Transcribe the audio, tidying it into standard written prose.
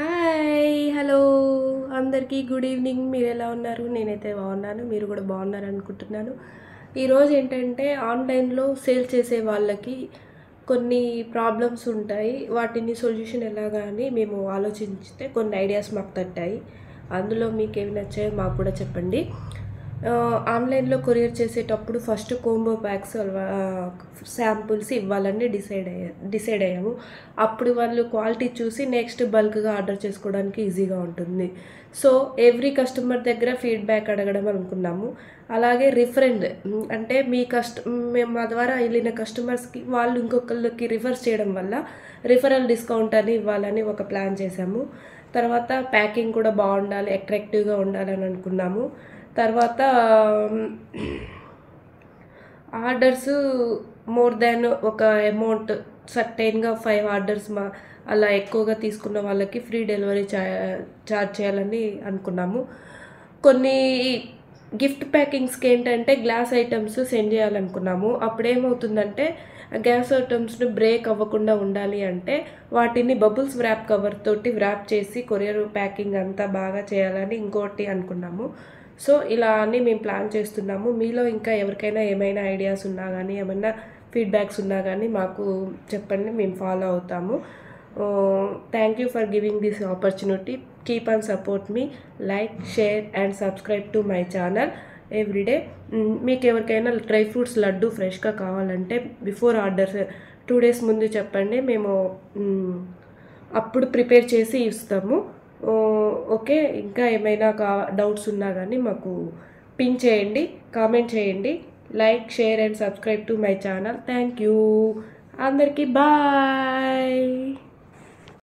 Hi hello అందరికీ good evening. మీరు ఎలా ఉన్నారు? నేనైతే బాగున్నాను, మీరు కూడా బాగున్నారు అనుకుంటున్నాను. ఈరోజు ఏంటంటే ఆన్లైన్లో సేల్ చేసే వాళ్ళకి కొన్ని ప్రాబ్లమ్స్ ఉంటాయి. వాటిని సొల్యూషన్ ఎలాగా అని మేము ఆలోచించితే కొన్ని ఐడియాస్ మాకు తట్టాయి. అందులో మీకు ఏమి నచ్చాయో మాకు కూడా చెప్పండి. ఆన్లైన్లో కొరియర్ చేసేటప్పుడు ఫస్ట్ కోంబో ప్యాక్స్ శాంపుల్స్ ఇవ్వాలని డిసైడ్ అయ్యాము. అప్పుడు వాళ్ళు క్వాలిటీ చూసి నెక్స్ట్ బల్క్గా ఆర్డర్ చేసుకోవడానికి ఈజీగా ఉంటుంది. సో ఎవ్రీ కస్టమర్ దగ్గర ఫీడ్బ్యాక్ అడగడం అనుకున్నాము. అలాగే రిఫరెండ్ అంటే మేము మా ద్వారా వెళ్ళిన కస్టమర్స్కి వాళ్ళు ఇంకొకళ్ళకి రిఫర్ చేయడం వల్ల రిఫరల్ డిస్కౌంట్ అని ఇవ్వాలని ఒక ప్లాన్ చేశాము. తర్వాత ప్యాకింగ్ కూడా బాగుండాలి, అట్రాక్టివ్గా ఉండాలని అనుకున్నాము. తర్వాత ఆర్డర్స్ మోర్ దాన్ ఒక అమౌంట్ సర్టైన్గా 5 ఆర్డర్స్ అలా ఎక్కువగా తీసుకున్న వాళ్ళకి ఫ్రీ డెలివరీ ఛార్జ్ చేయాలని అనుకున్నాము. కొన్ని గిఫ్ట్ ప్యాకింగ్స్కి ఏంటంటే గ్లాస్ ఐటమ్స్ సెండ్ చేయాలనుకున్నాము. అప్పుడేమవుతుందంటే గ్యాస్ ఐటమ్స్ను బ్రేక్ అవ్వకుండా ఉండాలి అంటే వాటిని బబుల్స్ వ్రాప్ కవర్ తోటి వ్రాప్ చేసి కొరియర్ ప్యాకింగ్ అంతా బాగా చేయాలని ఇంకోటి అనుకున్నాము. సో ఇలా అని మేము ప్లాన్ చేస్తున్నాము. మీలో ఇంకా ఎవరికైనా ఏమైనా ఐడియాస్ ఉన్నా కానీ ఏమైనా ఫీడ్బ్యాక్స్ ఉన్నా కానీ మాకు చెప్పండి, మేము ఫాలో అవుతాము. Thank you for giving this opportunity. Keep and support me. Like, share and subscribe to my channel everyday. మీకు ఎవరికైనా డ్రై ఫ్రూట్స్ లడ్డు ఫ్రెష్గా కావాలంటే బిఫోర్ ఆర్డర్స్ 2 days ముందు చెప్పండి, మేము అప్పుడు ప్రిపేర్ చేసి ఇస్తాము. ఓకే, ఇంకా ఏమైనా డౌట్స్ ఉన్నా కానీ మాకు పిన్ చేయండి, కామెంట్ చేయండి. Like, share and subscribe to my channel. Thank you అందరికీ. బాయ్.